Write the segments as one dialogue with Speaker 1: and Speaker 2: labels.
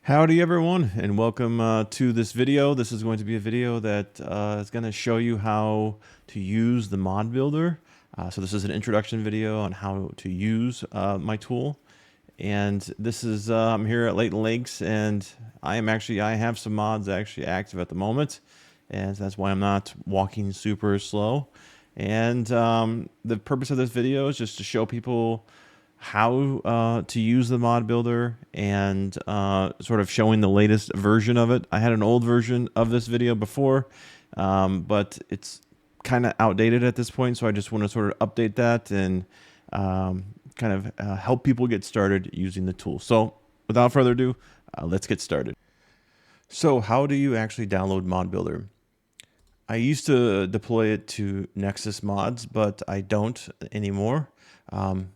Speaker 1: Howdy everyone, and welcome to this video. This is going to be a video that is going to show you how to use the mod builder. So this is an introduction video on how to use my tool. And this is, I'm here at Leighton Lakes, and I have some mods actually active at the moment. And that's why I'm not walking super slow. And the purpose of this video is just to show people how to use the mod builder and sort of showing the latest version of it. I had an old version of this video before, but it's kind of outdated at this point, so I just want to sort of update that and kind of help people get started using the tool. So without further ado, let's get started. So how do you actually download mod builder? I used to deploy it to Nexus mods, but I don't anymore.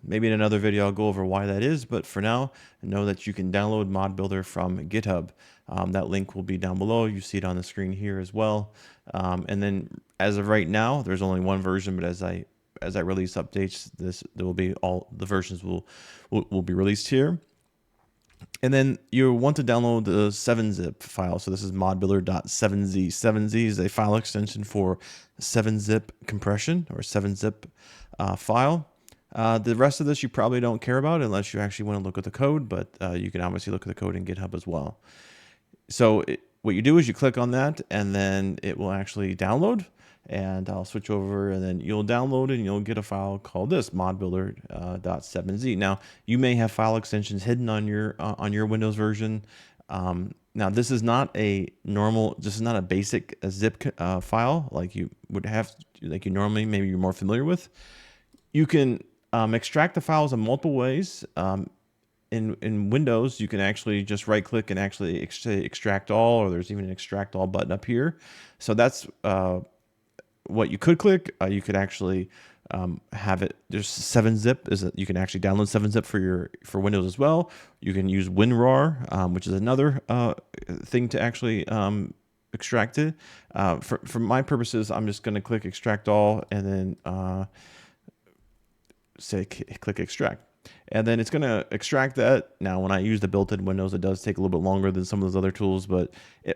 Speaker 1: Maybe in another video I'll go over why that is, but for now, know that you can download mod builder from GitHub. That link will be down below. You see it on the screen here as well. And then as of right now, there's only one version, but as I release updates, there will be all the versions will be released here. And then you want to download the 7-zip file. So this is modbuilder.7z. 7z is a file extension for 7-zip compression or 7-zip file. The rest of this you probably don't care about unless you actually want to look at the code, but you can obviously look at the code in GitHub as well. So what you do is you click on that, and then it will actually download. And I'll switch over, and then you'll download and you'll get a file called this modbuilder.7z. Now you may have file extensions hidden on your Windows version. Now this is not a basic zip file like you would have, like you normally maybe you're more familiar with. You can extract the files in multiple ways. In Windows, you can actually just right click and actually extract all, or there's even an extract all button up here. So that's what you could click. You could actually have it. There's 7-zip. You can actually download 7-zip for Windows as well. You can use WinRAR, which is another thing to actually extract it. For my purposes, I'm just going to click extract all, and then click extract, and then it's going to extract that. Now when I use the built-in Windows, it does take a little bit longer than some of those other tools, but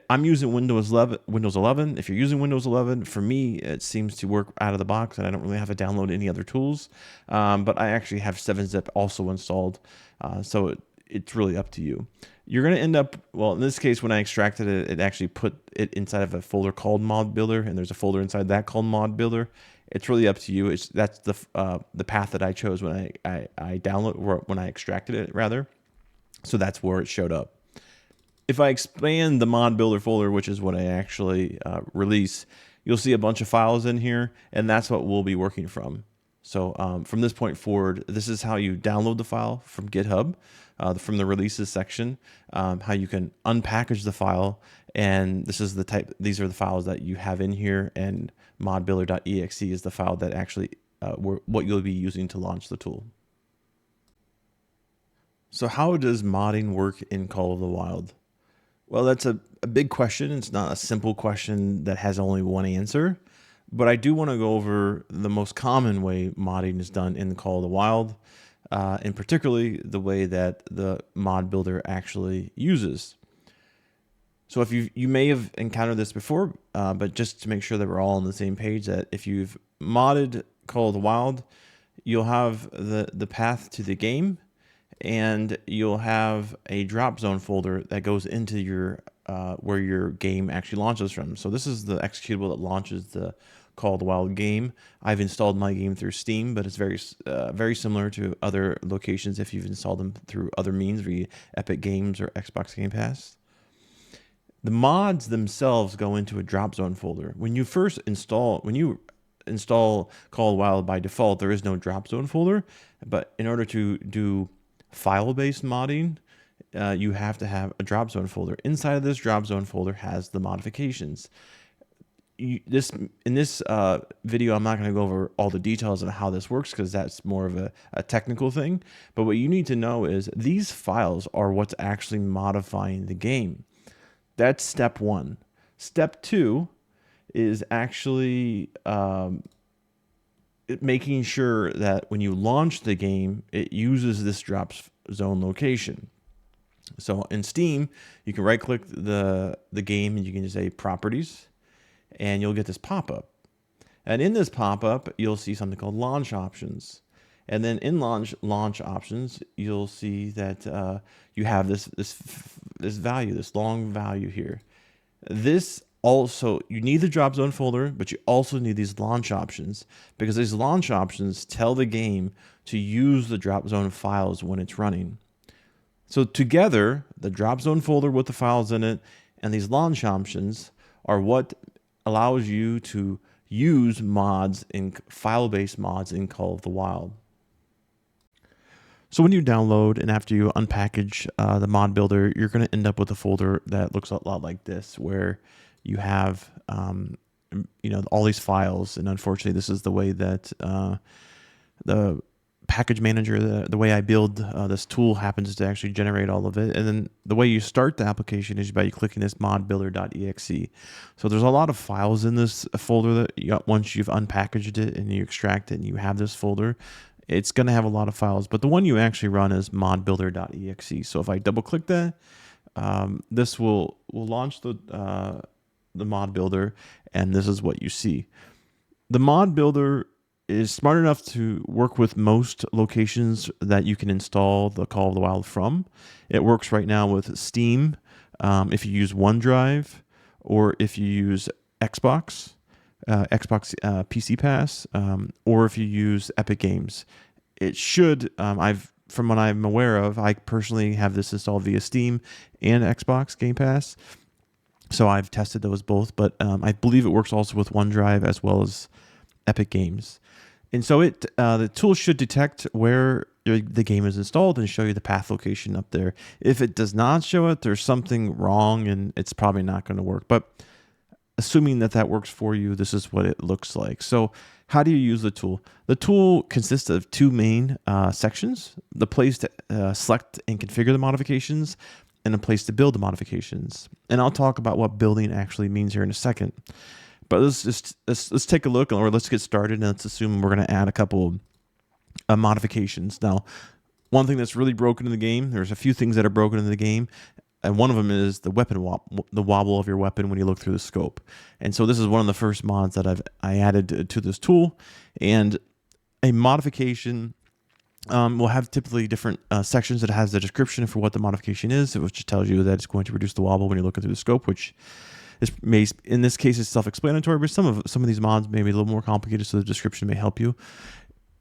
Speaker 1: I'm using Windows 11. If you're using Windows 11, for me it seems to work out of the box, and I don't really have to download any other tools, but I actually have 7-zip also installed, so it's really up to you. You're going to end up, well, in this case, when I extracted it, it actually put it inside of a folder called mod builder, and there's a folder inside that called mod builder. It's really up to you. That's the path that I chose when I download, or when I extracted it rather. So that's where it showed up. If I expand the mod builder folder, which is what I actually release, you'll see a bunch of files in here, and that's what we'll be working from. So from this point forward, this is how you download the file from GitHub, from the releases section, how you can unpackage the file, and these are the files that you have in here, and modbuilder.exe is the file that actually what you'll be using to launch the tool. So how does modding work in Call of the Wild? Well, that's a big question. It's not a simple question that has only one answer. But I do want to go over the most common way modding is done in Call of the Wild, and particularly the way that the mod builder actually uses. So if you may have encountered this before, but just to make sure that we're all on the same page, that if you've modded Call of the Wild, you'll have the path to the game, and you'll have a drop zone folder that goes into your where your game actually launches from. So this is the executable that launches the Call of the Wild game. I've installed my game through Steam, but it's very similar to other locations if you've installed them through other means, via Epic Games or Xbox Game Pass. The mods themselves go into a drop zone folder. When you install Call of the Wild, by default, there is no drop zone folder, but in order to do file-based modding, you have to have a drop zone folder. Inside of this drop zone folder has the modifications. In this video, I'm not going to go over all the details of how this works, because that's more of a technical thing. But what you need to know is these files are what's actually modifying the game. That's step one. Step two is actually making sure that when you launch the game, it uses this drop zone location. So in Steam, you can right click the game and you can just say properties, and you'll get this pop-up. And in this pop-up, you'll see something called launch options. And then in launch options, you'll see that you have this value, this long value here. This also, you need the drop zone folder, but you also need these launch options, because these launch options tell the game to use the drop zone files when it's running. So together, the drop zone folder with the files in it and these launch options are what allows you to use mods in file-based mods in Call of the Wild. So when you download and after you unpackage the mod builder, you're going to end up with a folder that looks a lot like this, where you have all these files. And unfortunately, this is the way that the package manager, the way I build this tool happens to actually generate all of it. And then the way you start the application is by clicking this modbuilder.exe. So there's a lot of files in this folder that once you've unpackaged it and you extract it and you have this folder, it's going to have a lot of files, but the one you actually run is modbuilder.exe. So if I double click that, this will launch the mod builder, and this is what you see. The mod builder is smart enough to work with most locations that you can install the Call of the Wild from. It works right now with Steam, if you use OneDrive, or if you use Xbox PC Pass, or if you use Epic Games. It should, from what I'm aware of, I personally have this installed via Steam and Xbox Game Pass. So I've tested those both, but I believe it works also with OneDrive as well as Epic Games. And so the tool should detect where the game is installed and show you the path location up there. If it does not show it, there's something wrong and it's probably not going to work. But assuming that works for you, this is what it looks like. So how do you use the tool? The tool consists of two main sections: the place to select and configure the modifications, and a place to build the modifications. And I'll talk about what building actually means here in a second. But let's take a look, or let's get started, and let's assume we're going to add a couple modifications. Now, one thing that's really broken in the game, there's a few things that are broken in the game, and one of them is the weapon the wobble of your weapon when you look through the scope. And so this is one of the first mods that I added to this tool. And a modification will have typically different sections that has the description for what the modification is, which tells you that it's going to reduce the wobble when you're looking through the scope, which in this case is self-explanatory, but some of these mods may be a little more complicated, so the description may help you.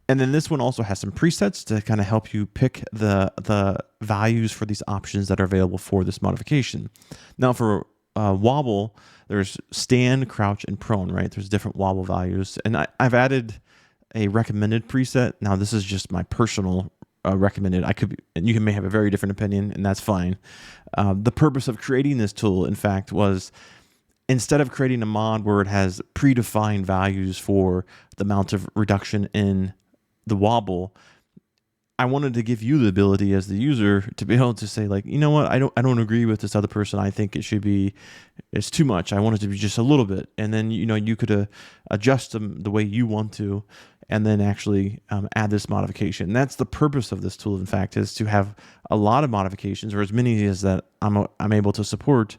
Speaker 1: And then this one also has some presets to kind of help you pick the values for these options that are available for this modification. Now for wobble, there's stand, crouch, and prone, right? There's different wobble values. And I've added a recommended preset. Now this is just my personal recommended. And you may have a very different opinion, and that's fine. The purpose of creating this tool, in fact, was instead of creating a mod where it has predefined values for the amount of reduction in the wobble, I wanted to give you the ability as the user to be able to say, like, you know what, I don't agree with this other person. I think it's too much. I want it to be just a little bit. And then, you could adjust them the way you want to, and then actually add this modification. And that's the purpose of this tool, in fact, is to have a lot of modifications, or as many as that I'm able to support,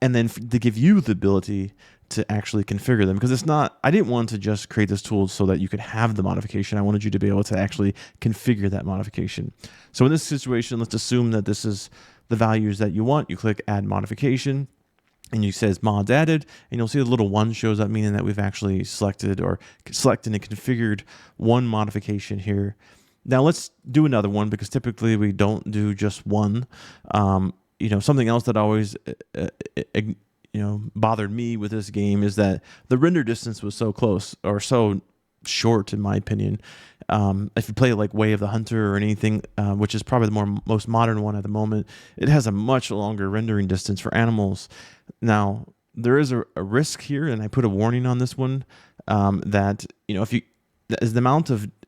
Speaker 1: and then to give you the ability to actually configure them. Because I didn't want to just create this tool so that you could have the modification. I wanted you to be able to actually configure that modification. So in this situation, let's assume that this is the values that you want. You click add modification, and you says mods added, and you'll see a little one shows up, meaning that we've actually selected and configured one modification here. Now let's do another one, because typically we don't do just one. Something else that always bothered me with this game is that the render distance was so close, or so short, in my opinion. If you play like Way of the Hunter or anything, which is probably the most modern one at the moment, it has a much longer rendering distance for animals. Now, there is a risk here, and I put a warning on this one, that if you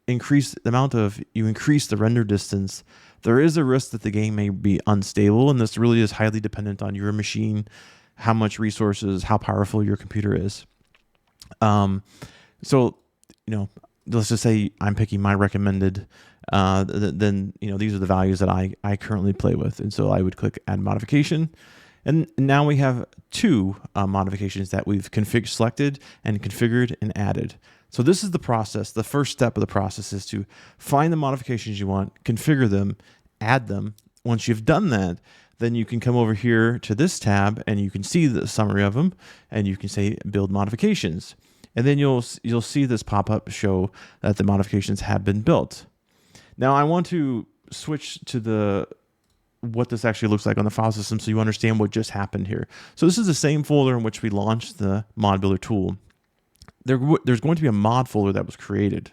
Speaker 1: increase the render distance, there is a risk that the game may be unstable, and this really is highly dependent on your machine, how much resources, how powerful your computer is. So let's just say I'm picking my recommended then these are the values that I currently play with. And so I would click add modification. And now we have two modifications that we've selected and configured and added. So this is the process. The first step of the process is to find the modifications you want, configure them, add them. Once you've done that, then you can come over here to this tab and you can see the summary of them, and you can say build modifications. And then you'll see this pop up show that the modifications have been built. Now I want to switch to what this actually looks like on the file system so you understand what just happened here. So this is the same folder in which we launched the mod builder tool. There's going to be a mod folder that was created.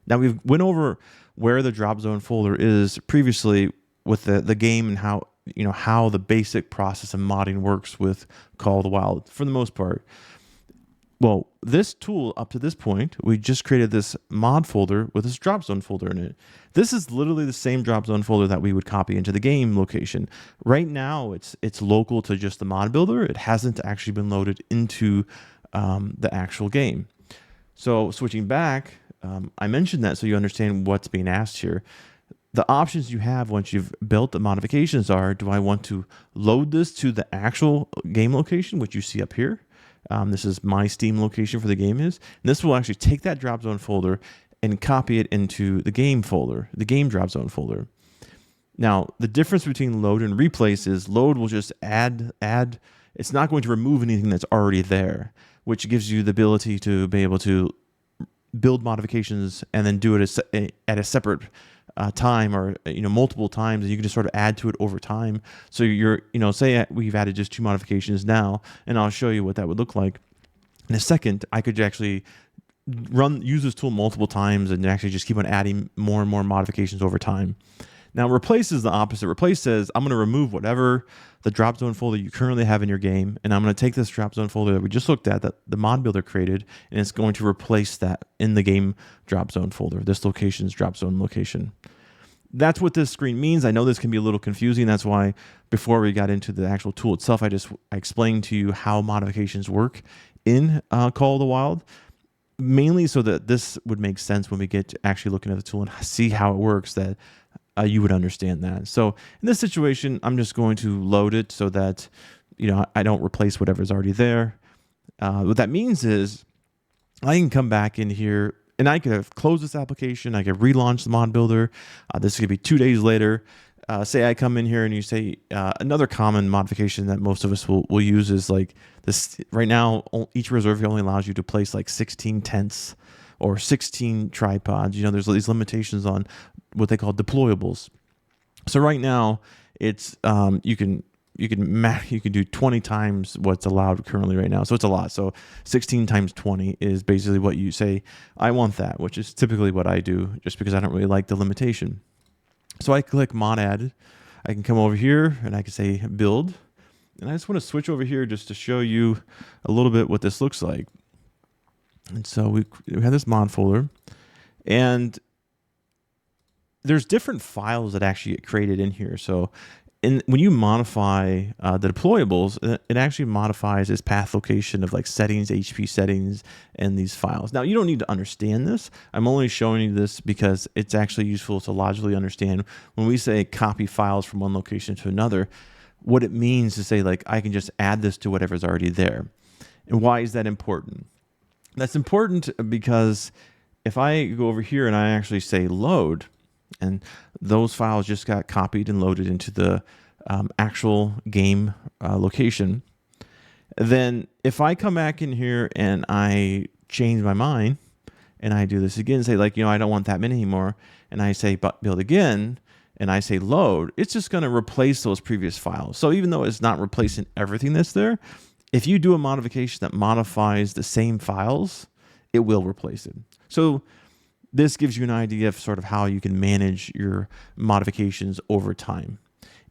Speaker 1: Now we went over where the drop zone folder is previously with the game and how the basic process of modding works with Call of the Wild for the most part. Well, this tool up to this point, we just created this mod folder with this drop zone folder in it. This is literally the same drop zone folder that we would copy into the game location. Right now, it's local to just the mod builder. It hasn't actually been loaded into the actual game. So switching back, I mentioned that so you understand what's being asked here. The options you have once you've built the modifications are, do I want to load this to the actual game location, which you see up here? This is my Steam location for the game is. And this will actually take that drop zone folder and copy it into the game folder, the game drop zone folder. Now, the difference between load and replace is load will just add. It's not going to remove anything that's already there, which gives you the ability to be able to build modifications and then do it at a separate time, or multiple times, and you can just sort of add to it over time. So say we've added just two modifications now, and I'll show you what that would look like in a second. I could actually use this tool multiple times and actually just keep on adding more and more modifications over time. Now replace is the opposite. Replace says I'm going to remove whatever the drop zone folder you currently have in your game, and I'm going to take this drop zone folder that we just looked at, that the mod builder created, and it's going to replace that in the game drop zone folder, this location's drop zone location. That's what this screen means. I know this can be a little confusing. That's why before we got into the actual tool itself, I explained to you how modifications work in Call of the Wild, mainly so that this would make sense when we get to actually looking at the tool and see how it works, that you would understand that. So in this situation, I'm just going to load it so that I don't replace whatever's already there. What that means is I can come back in here and I could have closed this application. I could relaunch the mod builder. This could be 2 days later. Say I come in here and you say another common modification that most of us will use is like this. Right now, each reserve only allows you to place like 16 tents or 16 tripods. There's these limitations on what they call deployables. So right now, it's you can do 20 times what's allowed currently right now. So it's a lot. So 16 times 20 is basically what you say, I want that, which is typically what I do just because I don't really like the limitation. So I click mod added. I can come over here and I can say build. And I just want to switch over here just to show you a little bit what this looks like. And so we have this mod folder, and there's different files that actually get created in here. So when you modify the deployables, it actually modifies its path location of like settings, HP settings, and these files. Now, you don't need to understand this. I'm only showing you this because it's actually useful to logically understand when we say copy files from one location to another, what it means to say, like, I can just add this to whatever's already there. And why is that important? That's important because if I go over here and I actually say load, and those files just got copied and loaded into the actual game location, then if I come back in here and I change my mind and I do this again, say like, I don't want that many anymore, and I say build again, and I say load, it's just going to replace those previous files. So even though it's not replacing everything that's there, if you do a modification that modifies the same files, it will replace it. So this gives you an idea of sort of how you can manage your modifications over time.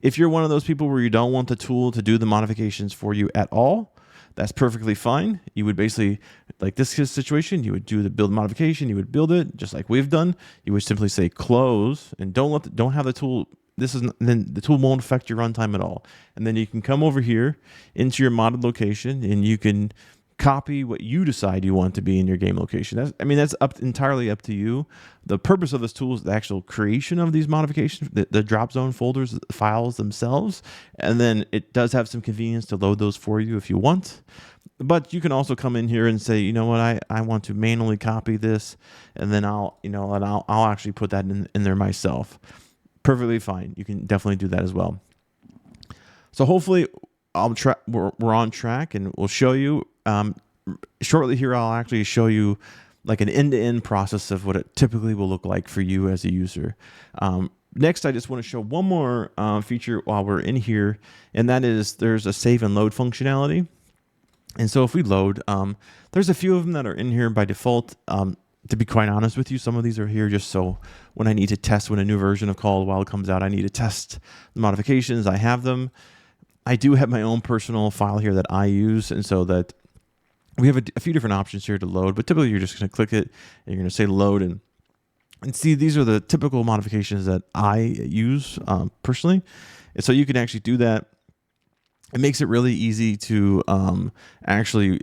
Speaker 1: If you're one of those people where you don't want the tool to do the modifications for you at all, that's perfectly fine. You would basically, like this situation, you would do the build modification, you would build it just like we've done. You would simply say close and don't have the tool. Then the tool won't affect your runtime at all. And then you can come over here into your modded location and you can copy what you decide you want to be in your game location. That's entirely up to you. The purpose of this tool is the actual creation of these modifications, the drop zone folders, the files themselves, and then it does have some convenience to load those for you if you want. But you can also come in here and say, you know what, I want to manually copy this, and then I'll actually put that in there myself. Perfectly fine. You can definitely do that as well. So hopefully we're on track, and we'll show you shortly here. I'll actually show you like an end-to-end process of what it typically will look like for you as a user. Next, I just want to show one more feature while we're in here, and that is there's a save and load functionality. And so if we load, there's a few of them that are in here by default. To be quite honest with you, some of these are here just so when I need to test when a new version of Call of the Wild comes out, I need to test the modifications. I have them. I do have my own personal file here that I use, and so that we have a few different options here to load, but typically you're just going to click it and you're going to say load, and see these are the typical modifications that I use personally. And so you can actually do that. It makes it really easy to actually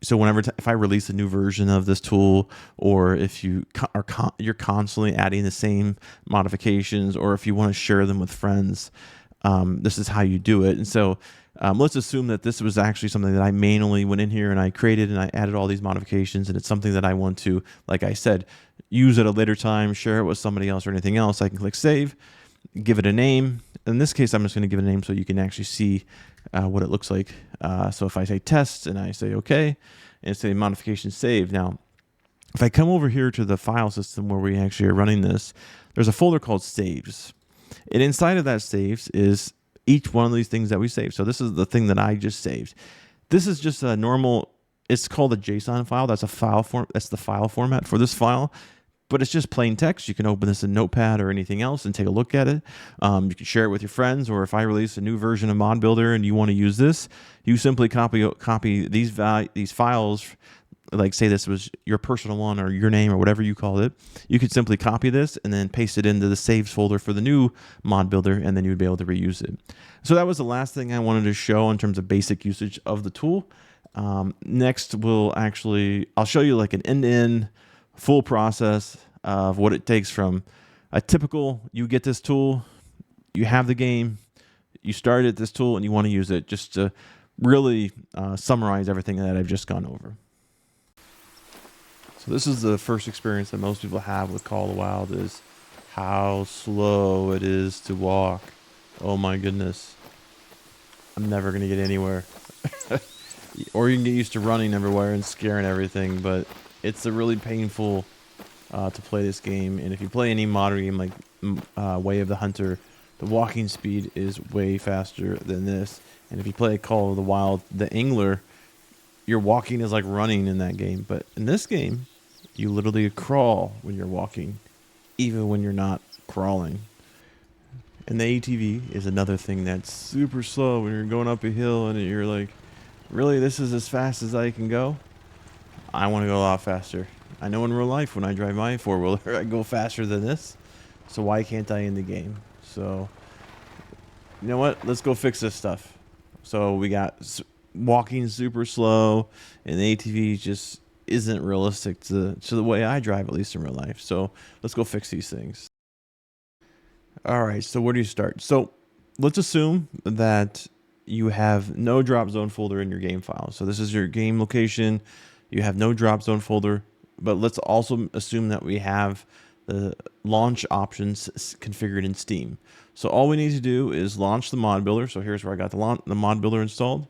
Speaker 1: so whenever if I release a new version of this tool, or if you're constantly adding the same modifications, or if you want to share them with friends, this is how you do it. And so let's assume that this was actually something that I manually went in here and I created and I added all these modifications, and it's something that I want to, like I said, use at a later time, share it with somebody else or anything else. I can click save, give it a name. In this case, I'm just going to give it a name so you can actually see what it looks like. So if I say test and I say okay, and say modification saved. Now, if I come over here to the file system where we actually are running this, there's a folder called saves. And inside of that saves is each one of these things that we saved. So this is the thing that I just saved. This is just a normal, it's called a JSON file. That's a file form. That's the file format for this file. But it's just plain text. You can open this in Notepad or anything else and take a look at it. You can share it with your friends, or if I release a new version of Mod Builder and you want to use this, you simply copy these files. Like say this was your personal one or your name or whatever you call it. You could simply copy this and then paste it into the saves folder for the new Mod Builder, and then you'd be able to reuse it. So that was the last thing I wanted to show in terms of basic usage of the tool. Next, I'll show you like an end-to-end full process of what it takes from a typical, you get this tool, you have the game, you started this tool and you want to use it, just to really summarize everything that I've just gone over. So this is the first experience that most people have with Call of the Wild, is how slow it is to walk. Oh my goodness. I'm never going to get anywhere. Or you can get used to running everywhere and scaring everything, but it's a really painful to play this game. And if you play any modern game like Way of the Hunter, the walking speed is way faster than this. And if you play Call of the Wild, the Angler, your walking is like running in that game. But in this game, you literally crawl when you're walking, even when you're not crawling. And the ATV is another thing that's super slow when you're going up a hill and you're like, really, this is as fast as I can go? I want to go a lot faster. I know in real life when I drive my four-wheeler, I go faster than this. So why can't I in the game? So, you know what? Let's go fix this stuff. So we got walking super slow, and the ATV just isn't realistic to the way I drive, at least in real life. So let's go fix these things. All right, so where do you start? So let's assume that you have no drop zone folder in your game file. So this is your game location. You have no drop zone folder, but let's also assume that we have the launch options configured in Steam. So all we need to do is launch the Mod Builder. So here's where I got the Mod Builder installed.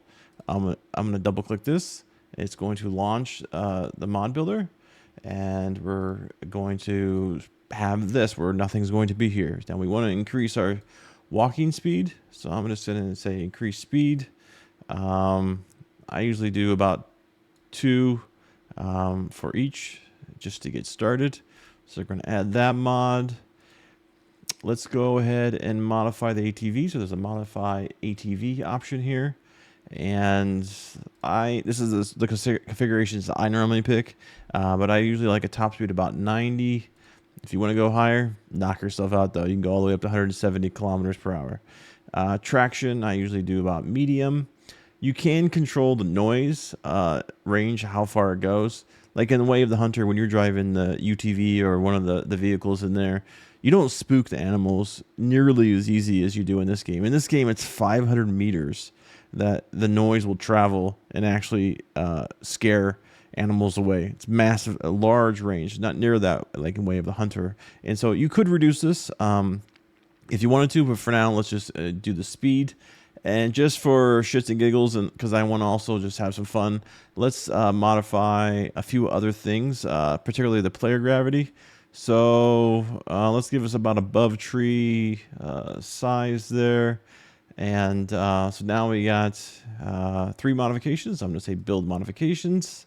Speaker 1: I'm gonna double click this. It's going to launch the Mod Builder, and we're going to have this where nothing's going to be here. Now we want to increase our walking speed. So I'm going to sit in and say increase speed. I usually do about 2 for each just to get started. So we're going to add that mod. Let's go ahead and modify the ATV. So there's a modify ATV option here. And this is the configurations I normally pick, but I usually like a top speed about 90. If you want to go higher, knock yourself out though. You can go all the way up to 170 kilometers per hour. Traction, I usually do about medium. You can control the noise range, how far it goes. Like in the Way of the Hunter, when you're driving the UTV or one of the vehicles in there, you don't spook the animals nearly as easy as you do in this game. In this game, it's 500 meters that the noise will travel and actually scare animals away. It's massive, a large range, not near that like in Way of the Hunter. And so you could reduce this if you wanted to, but for now, let's just do the speed. And just for shits and giggles, and because I want to also just have some fun, let's modify a few other things, particularly the player gravity. So let's give us about above tree size there. And so now we got 3 modifications. I'm going to say build modifications.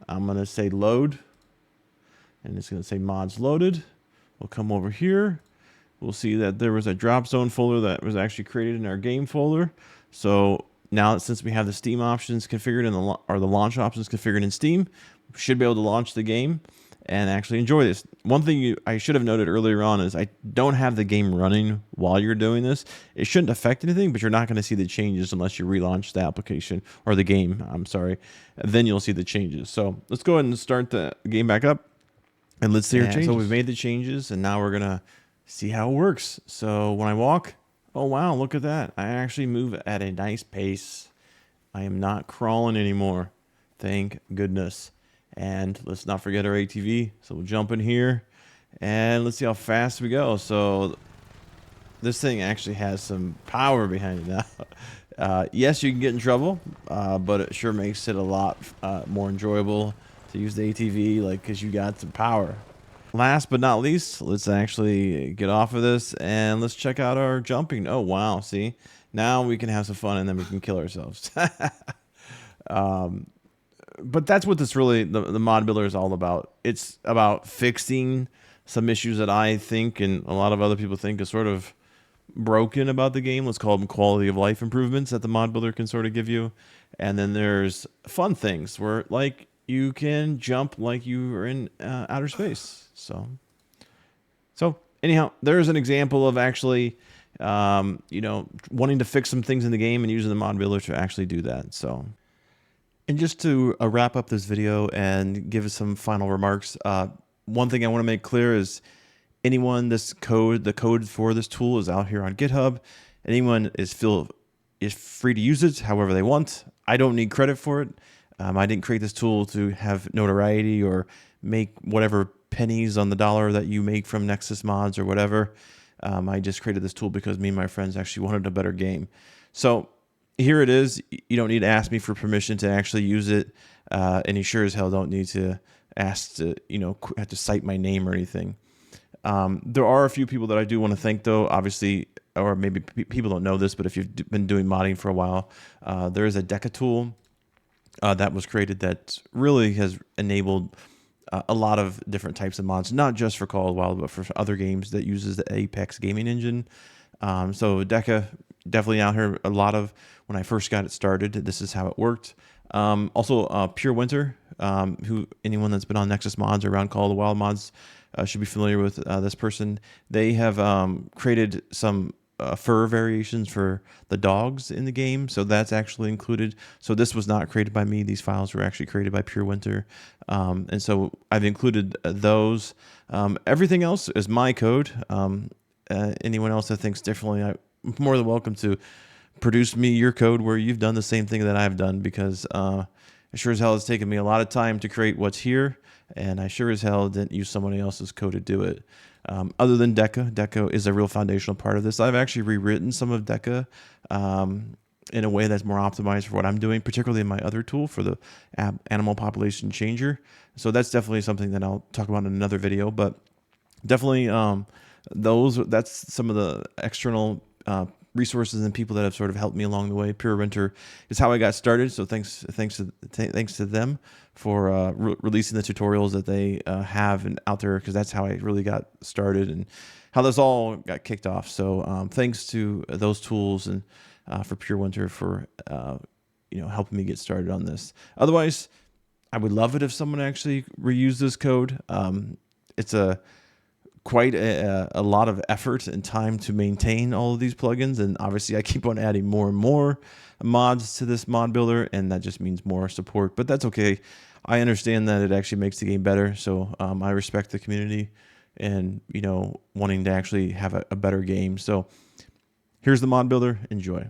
Speaker 1: I'm going to say load. And it's going to say mods loaded. We'll come over here. We'll see that there was a drop zone folder that was actually created in our game folder. So now since we have the Steam options configured or the launch options configured in Steam, we should be able to launch the game and actually enjoy this. One thing I should have noted earlier on is I don't have the game running while you're doing this. It shouldn't affect anything, but you're not going to see the changes unless you relaunch the application or the game. I'm sorry. Then you'll see the changes. So let's go ahead and start the game back up and let's see our changes. So we've made the changes and now we're going to see how it works. So when I walk, oh wow, look at that. I actually move at a nice pace. I am not crawling anymore. Thank goodness. And let's not forget our ATV. So we'll jump in here and let's see how fast we go. So this thing actually has some power behind it now. Yes, you can get in trouble, but it sure makes it a lot more enjoyable to use the ATV, like, because you got some power. Last but not least, let's actually get off of this and let's check out our jumping. Oh, wow. See, now we can have some fun and then we can kill ourselves. But that's what this really, the mod builder is all about. It's about fixing some issues that I think and a lot of other people think is sort of broken about the game. Let's call them quality of life improvements that the mod builder can sort of give you. And then there's fun things where, like, you can jump like you are in outer space. So anyhow, there's an example of actually, wanting to fix some things in the game and using the mod builder to actually do that. So, and just to wrap up this video and give us some final remarks, one thing I want to make clear is the code for this tool is out here on GitHub. Anyone is free to use it however they want. I don't need credit for it. I didn't create this tool to have notoriety or make whatever pennies on the dollar that you make from Nexus mods or whatever. I just created this tool because me and my friends actually wanted a better game. So here it is. You don't need to ask me for permission to actually use it. And you sure as hell don't need to ask to, have to cite my name or anything. There are a few people that I do want to thank though, obviously, or maybe people don't know this, but if you've been doing modding for a while, there is a Deca tool that was created that really has enabled a lot of different types of mods, not just for Call of the Wild, but for other games that uses the Apex gaming engine. So Deca, definitely out here. A lot of, when I first got it started, this is how it worked. Also, Pure Winter, anyone that's been on Nexus mods or around Call of the Wild mods should be familiar with this person. They have created some fur variations for the dogs in the game, so that's actually included. So this was not created by me. These files were actually created by Pure Winter, and so I've included those. Everything else is my code. Anyone else that thinks differently, I'm more than welcome to produce me your code where you've done the same thing that I've done, because it sure as hell has taken me a lot of time to create what's here, and I sure as hell didn't use somebody else's code to do it. Other than Deca is a real foundational part of this. I've actually rewritten some of Deca in a way that's more optimized for what I'm doing, particularly in my other tool for the animal population changer. So that's definitely something that I'll talk about in another video, but definitely that's some of the external resources and people that have sort of helped me along the way. Pure Winter is how I got started, so thanks to them for releasing the tutorials that they have and out there, because that's how I really got started and how this all got kicked off. So thanks to those tools and for Pure Winter for helping me get started on this. Otherwise, I would love it if someone actually reused this code. It's a quite a lot of effort and time to maintain all of these plugins. And obviously I keep on adding more and more mods to this mod builder, and that just means more support, but that's okay. I understand that it actually makes the game better. So I respect the community and, wanting to actually have a better game. So here's the mod builder. Enjoy.